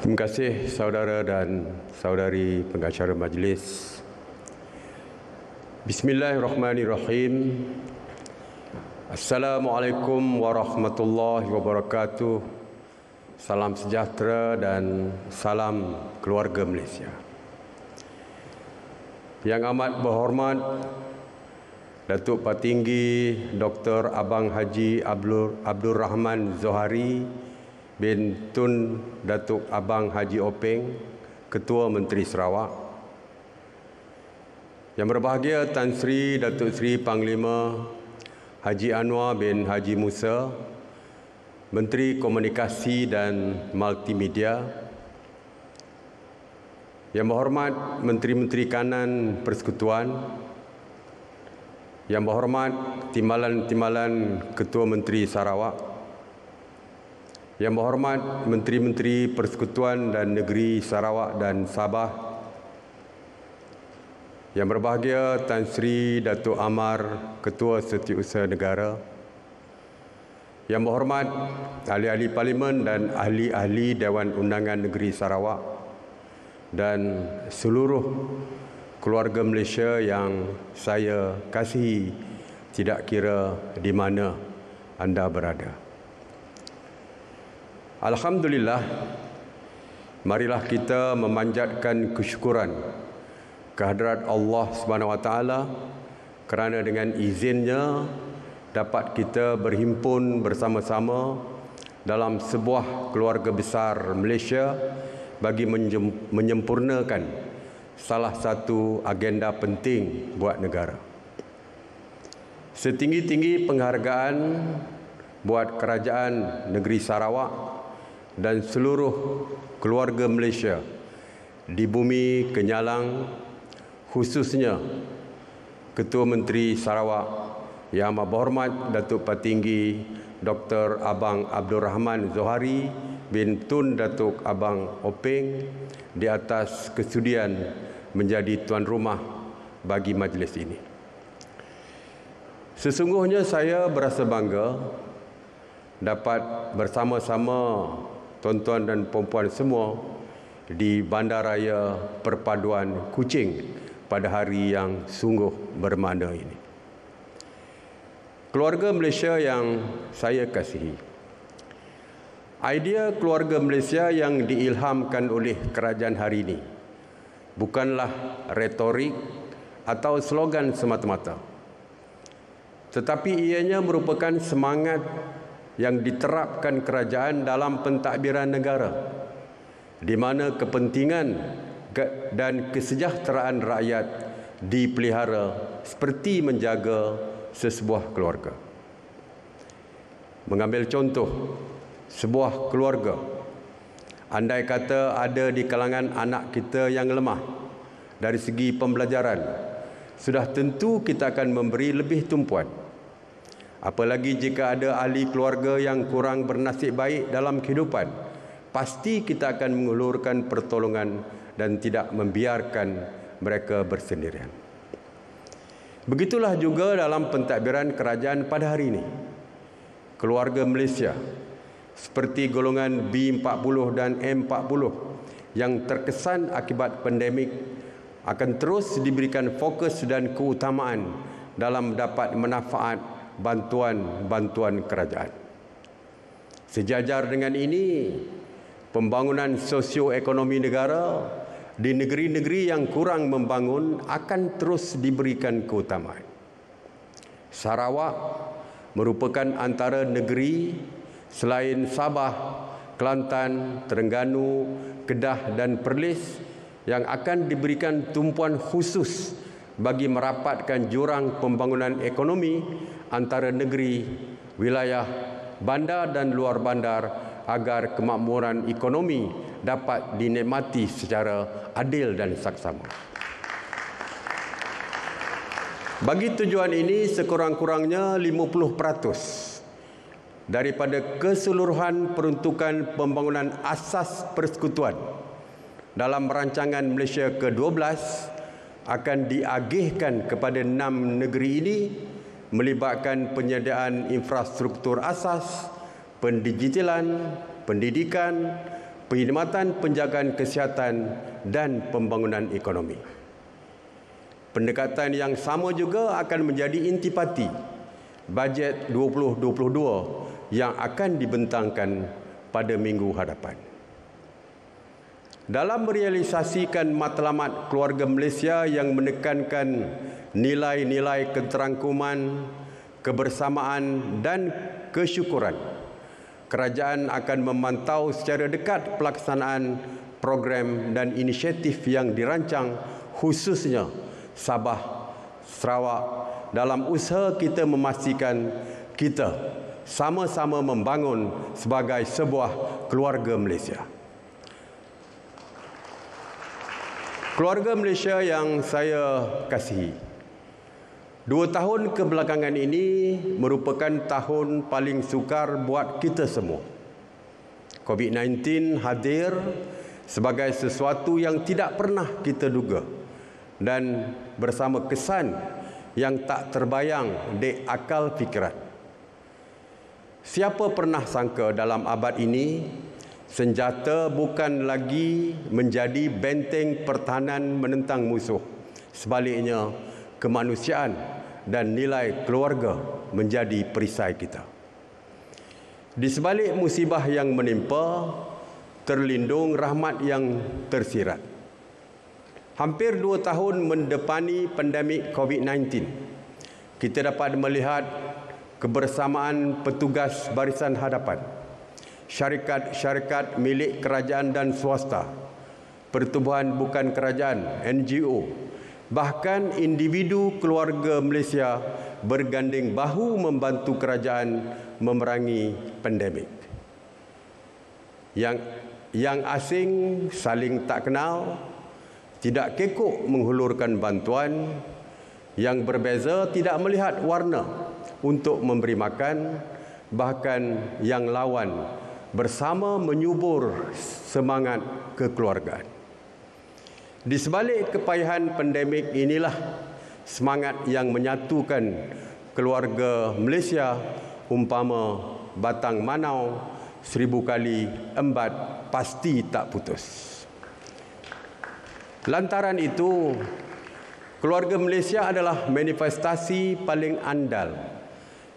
Terima kasih saudara dan saudari pengacara majlis. Bismillahirrahmanirrahim. Assalamualaikum warahmatullahi wabarakatuh. Salam sejahtera dan salam keluarga Malaysia. Yang amat berhormat Datuk Patinggi Dr. Abang Haji Abdul Rahman Zohari bin Tun Datuk Abang Haji Openg, Ketua Menteri Sarawak. Yang berbahagia Tan Sri Datuk Sri Panglima Haji Anwar bin Haji Musa, Menteri Komunikasi dan Multimedia. Yang berhormat Menteri-Menteri Kanan Persekutuan. Yang berhormat Timbalan-Timbalan Ketua Menteri Sarawak. Yang berhormat Menteri-Menteri Persekutuan dan Negeri Sarawak dan Sabah. Yang berbahagia Tan Sri Datuk Amar, Ketua Setiausaha Negara. Yang berhormat ahli-ahli Parlimen dan ahli-ahli Dewan Undangan Negeri Sarawak dan seluruh keluarga Malaysia yang saya kasihi, tidak kira di mana anda berada. Alhamdulillah, marilah kita memanjatkan kesyukuran kehadrat Allah SWT kerana dengan izinnya dapat kita berhimpun bersama-sama dalam sebuah keluarga besar Malaysia bagi menyempurnakan salah satu agenda penting buat negara. Setinggi-tinggi penghargaan buat kerajaan negeri Sarawak dan seluruh keluarga Malaysia di bumi Kenyalang, khususnya Ketua Menteri Sarawak Yang Amat Berhormat Datuk Patinggi Dr. Abang Abdul Rahman Zohari bin Tun Datuk Abang Openg di atas kesudian menjadi tuan rumah bagi majlis ini. Sesungguhnya saya berasa bangga dapat bersama-sama tuan-tuan dan puan-puan semua di Bandaraya Perpaduan Kuching pada hari yang sungguh bermakna ini. Keluarga Malaysia yang saya kasihi, idea keluarga Malaysia yang diilhamkan oleh kerajaan hari ini bukanlah retorik atau slogan semata-mata, tetapi ianya merupakan semangat yang diterapkan kerajaan dalam pentadbiran negara, di mana kepentingan dan kesejahteraan rakyat dipelihara seperti menjaga sesebuah keluarga. Mengambil contoh, sebuah keluarga, andai kata ada di kalangan anak kita yang lemah dari segi pembelajaran, sudah tentu kita akan memberi lebih tumpuan. Apalagi jika ada ahli keluarga yang kurang bernasib baik dalam kehidupan, pasti kita akan mengulurkan pertolongan dan tidak membiarkan mereka bersendirian. Begitulah juga dalam pentadbiran kerajaan pada hari ini. Keluarga Malaysia seperti golongan B40 dan M40 yang terkesan akibat pandemik akan terus diberikan fokus dan keutamaan dalam mendapat manfaat bantuan-bantuan kerajaan. Sejajar dengan ini, pembangunan sosioekonomi negara di negeri-negeri yang kurang membangun akan terus diberikan keutamaan. Sarawak merupakan antara negeri selain Sabah, Kelantan, Terengganu, Kedah dan Perlis yang akan diberikan tumpuan khusus bagi merapatkan jurang pembangunan ekonomi antara negeri, wilayah, bandar dan luar bandar agar kemakmuran ekonomi dapat dinikmati secara adil dan saksama. Bagi tujuan ini, sekurang-kurangnya 50% daripada keseluruhan peruntukan pembangunan asas persekutuan dalam rancangan Malaysia ke-12 akan diagihkan kepada 6 negeri ini, melibatkan penyediaan infrastruktur asas, pendigitalan, pendidikan, perkhidmatan penjagaan kesihatan dan pembangunan ekonomi. Pendekatan yang sama juga akan menjadi intipati bajet 2022 yang akan dibentangkan pada minggu hadapan. Dalam merealisasikan matlamat keluarga Malaysia yang menekankan nilai-nilai keterangkuman, kebersamaan dan kesyukuran, kerajaan akan memantau secara dekat pelaksanaan program dan inisiatif yang dirancang khususnya Sabah, Sarawak dalam usaha kita memastikan kita sama-sama membangun sebagai sebuah keluarga Malaysia. Keluarga Malaysia yang saya kasihi, 2 tahun kebelakangan ini merupakan tahun paling sukar buat kita semua. COVID-19 hadir sebagai sesuatu yang tidak pernah kita duga dan bersama kesan yang tak terbayang di akal fikiran. Siapa pernah sangka dalam abad ini senjata bukan lagi menjadi benteng pertahanan menentang musuh. Sebaliknya, kemanusiaan dan nilai keluarga menjadi perisai kita. Di sebalik musibah yang menimpa, terlindung rahmat yang tersirat. Hampir 2 tahun mendepani pandemik COVID-19, kita dapat melihat kebersamaan petugas barisan hadapan, syarikat-syarikat milik kerajaan dan swasta, pertubuhan bukan kerajaan, NGO, bahkan individu keluarga Malaysia berganding bahu membantu kerajaan memerangi pandemik. Yang asing saling tak kenal, tidak kekok menghulurkan bantuan, yang berbeza tidak melihat warna untuk memberi makan, bahkan yang lawan bersama menyubur semangat kekeluargaan. Di sebalik kepayahan pandemik inilah semangat yang menyatukan keluarga Malaysia umpama batang manau 1000 kali embat pasti tak putus. Lantaran itu, keluarga Malaysia adalah manifestasi paling andal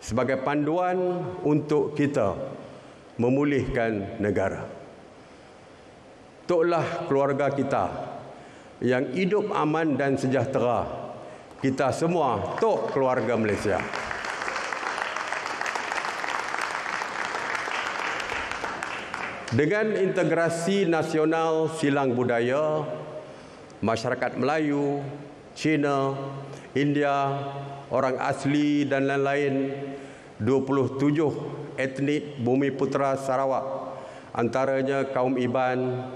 sebagai panduan untuk kita memulihkan negara. Toklah keluarga kita yang hidup aman dan sejahtera. Kita semua tok keluarga Malaysia. Dengan integrasi nasional silang budaya, masyarakat Melayu, Cina, India, orang asli dan lain-lain, 27 etnik Bumi Putera Sarawak, antaranya kaum Iban,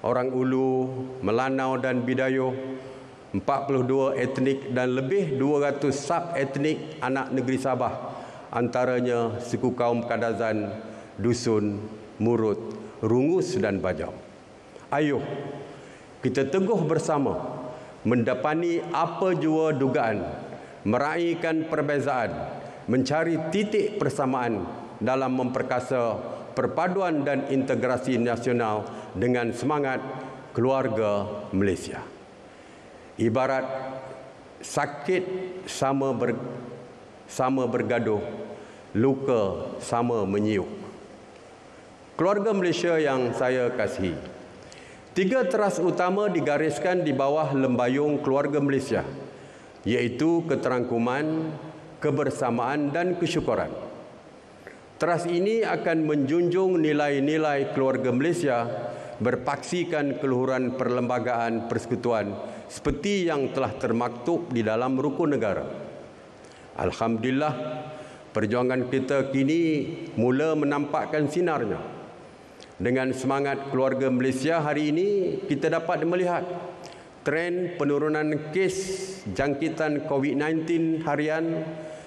orang Ulu, Melanau dan Bidayuh, 42 etnik dan lebih 200 sub-etnik anak negeri Sabah, antaranya suku kaum Kadazan, Dusun, Murut, Rungus dan Bajau. Ayuh, kita teguh bersama mendepani apa jua dugaan, meraihkan perbezaan, mencari titik persamaan dalam memperkasa perpaduan dan integrasi nasional dengan semangat keluarga Malaysia. Ibarat sakit sama bergaduh, luka sama menyiuk. Keluarga Malaysia yang saya kasihi, 3 teras utama digariskan di bawah lembayung keluarga Malaysia, iaitu keterangkuman, kebersamaan dan kesyukuran. Teras ini akan menjunjung nilai-nilai keluarga Malaysia, berpaksikan keluhuran perlembagaan persekutuan seperti yang telah termaktub di dalam rukun negara. Alhamdulillah, perjuangan kita kini mula menampakkan sinarnya. Dengan semangat keluarga Malaysia hari ini, kita dapat melihat tren penurunan kes jangkitan COVID-19 harian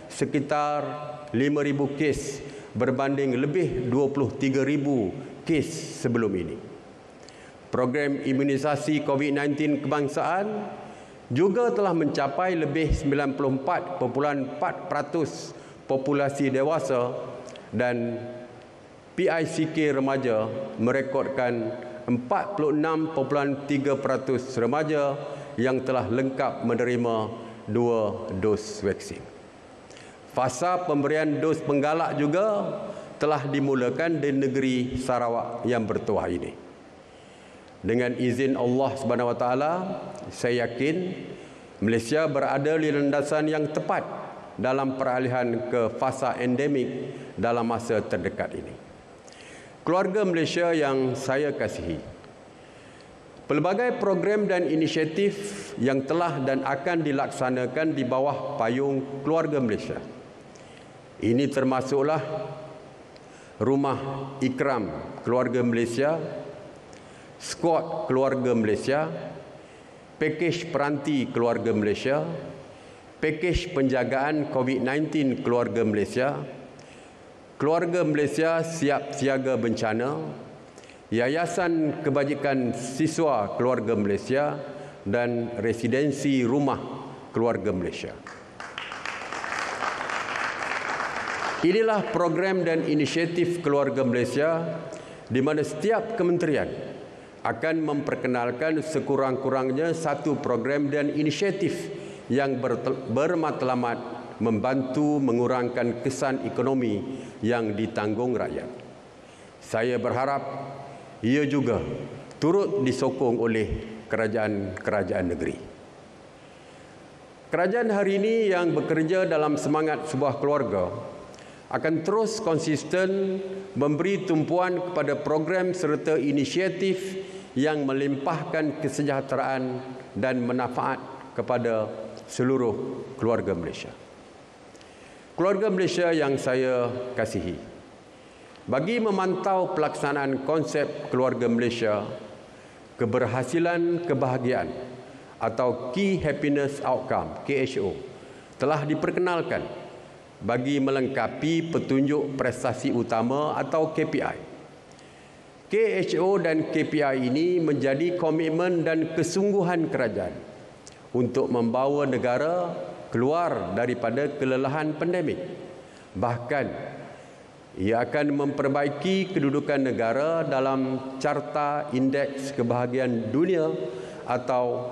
sekitar 5,000 kes berbanding lebih 23,000 kes sebelum ini. Program imunisasi COVID-19 kebangsaan juga telah mencapai lebih 94.4% populasi dewasa dan PICK remaja merekodkan 46.3% remaja yang telah lengkap menerima 2 dos vaksin. Fasa pemberian dos penggalak juga telah dimulakan di negeri Sarawak yang bertuah ini. Dengan izin Allah SWT, saya yakin Malaysia berada di landasan yang tepat dalam peralihan ke fasa endemik dalam masa terdekat ini. Keluarga Malaysia yang saya kasihi, pelbagai program dan inisiatif yang telah dan akan dilaksanakan di bawah payung Keluarga Malaysia. Ini termasuklah Rumah Ikram Keluarga Malaysia, Skuad Keluarga Malaysia, Pakej Peranti Keluarga Malaysia, Pakej Penjagaan COVID-19 Keluarga Malaysia, Keluarga Malaysia Siap Siaga Bencana, Yayasan Kebajikan Siswa Keluarga Malaysia dan Residensi Rumah Keluarga Malaysia. Inilah program dan inisiatif Keluarga Malaysia di mana setiap kementerian akan memperkenalkan sekurang-kurangnya satu program dan inisiatif yang bermatlamat membantu mengurangkan kesan ekonomi yang ditanggung rakyat. Saya berharap ia juga turut disokong oleh kerajaan-kerajaan negeri. Kerajaan hari ini yang bekerja dalam semangat sebuah keluarga akan terus konsisten memberi tumpuan kepada program serta inisiatif yang melimpahkan kesejahteraan dan manfaat kepada seluruh keluarga Malaysia. Keluarga Malaysia yang saya kasihi, bagi memantau pelaksanaan konsep Keluarga Malaysia, keberhasilan kebahagiaan atau Key Happiness Outcome (KHO) telah diperkenalkan bagi melengkapi petunjuk prestasi utama atau KPI. KHO dan KPI ini menjadi komitmen dan kesungguhan kerajaan untuk membawa negara keluar daripada kelelahan pandemik. Bahkan, ia akan memperbaiki kedudukan negara dalam Carta Indeks Kebahagiaan Dunia atau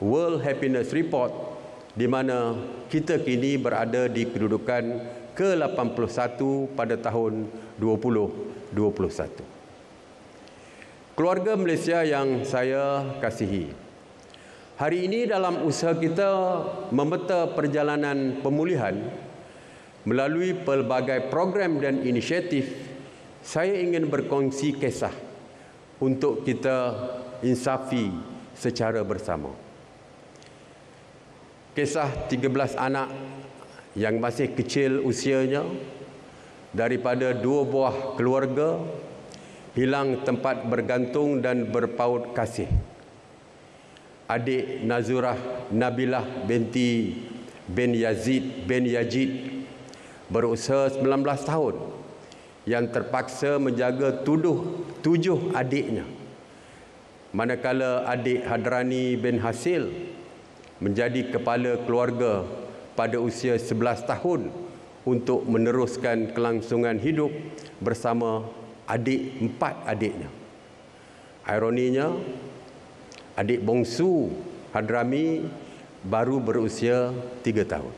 World Happiness Report, di mana kita kini berada di kedudukan ke-81 pada tahun 2021. Keluarga Malaysia yang saya kasihi, hari ini dalam usaha kita memeta perjalanan pemulihan melalui pelbagai program dan inisiatif, saya ingin berkongsi kisah untuk kita insafi secara bersama. Kisah 13 anak yang masih kecil usianya daripada 2 buah keluarga hilang tempat bergantung dan berpaut kasih. Adik Nazurah Nabilah binti bin Yazid berusia 19 tahun yang terpaksa menjaga 7 adiknya, manakala adik Hadrani bin Hasil menjadi kepala keluarga pada usia 11 tahun untuk meneruskan kelangsungan hidup bersama 4 adiknya. Ironinya, adik bongsu Hadrami baru berusia 3 tahun.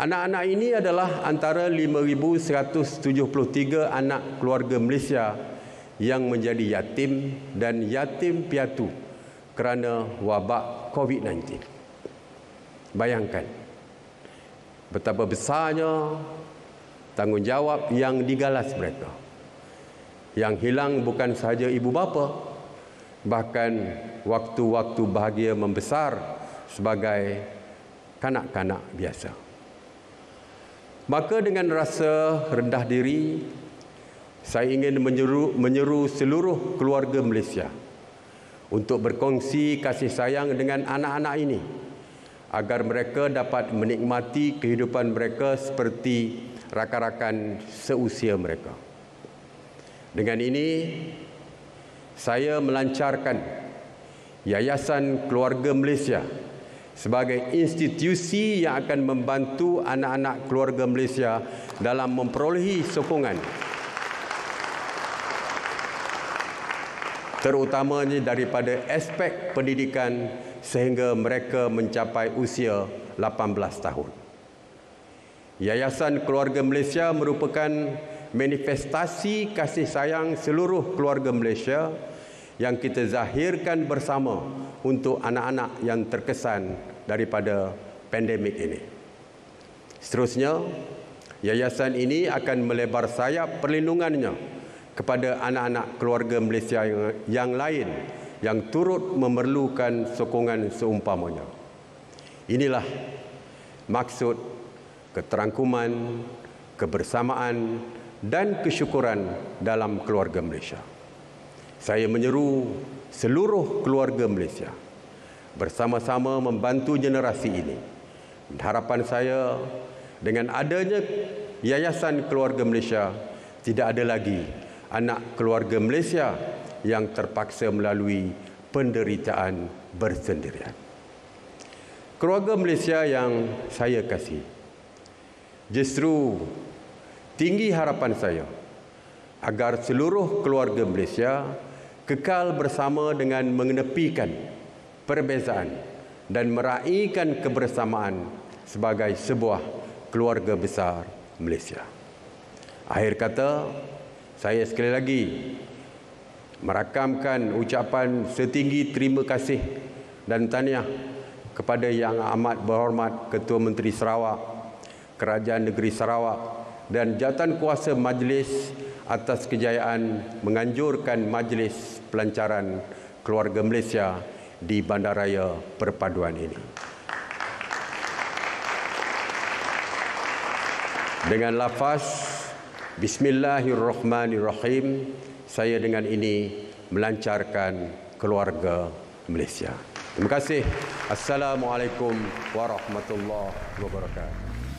Anak-anak ini adalah antara 5,173 anak keluarga Malaysia yang menjadi yatim dan yatim piatu kerana wabak COVID-19. Bayangkan betapa besarnya tanggungjawab yang digalas mereka. Yang hilang bukan sahaja ibu bapa, bahkan waktu-waktu bahagia membesar sebagai kanak-kanak biasa. Maka dengan rasa rendah diri, saya ingin menyeru seluruh keluarga Malaysia untuk berkongsi kasih sayang dengan anak-anak ini agar mereka dapat menikmati kehidupan mereka seperti rakan-rakan seusia mereka. Dengan ini, saya melancarkan Yayasan Keluarga Malaysia sebagai institusi yang akan membantu anak-anak keluarga Malaysia dalam memperolehi sokongan terutamanya daripada aspek pendidikan sehingga mereka mencapai usia 18 tahun. Yayasan Keluarga Malaysia merupakan manifestasi kasih sayang seluruh keluarga Malaysia yang kita zahirkan bersama untuk anak-anak yang terkesan daripada pandemik ini. Seterusnya, yayasan ini akan melebar sayap perlindungannya kepada anak-anak keluarga Malaysia yang lain yang turut memerlukan sokongan seumpamanya. Inilah maksud keterangkuman, kebersamaan dan kesyukuran dalam keluarga Malaysia. Saya menyeru seluruh keluarga Malaysia bersama-sama membantu generasi ini. Harapan saya, dengan adanya Yayasan Keluarga Malaysia, tidak ada lagi anak keluarga Malaysia yang terpaksa melalui penderitaan bersendirian. Keluarga Malaysia yang saya kasih, justru tinggi harapan saya agar seluruh keluarga Malaysia kekal bersama dengan mengenepikan perbezaan dan meraihkan kebersamaan sebagai sebuah keluarga besar Malaysia. Akhir kata, saya sekali lagi merakamkan ucapan setinggi terima kasih dan tahniah kepada Yang Amat Berhormat Ketua Menteri Sarawak, Kerajaan Negeri Sarawak dan Jawatankuasa Majlis atas kejayaan menganjurkan Majlis Pelancaran Keluarga Malaysia di Bandaraya Perpaduan ini. Dengan lafaz Bismillahirrahmanirrahim, saya dengan ini melancarkan keluarga Malaysia. Terima kasih. Assalamualaikum warahmatullahi wabarakatuh.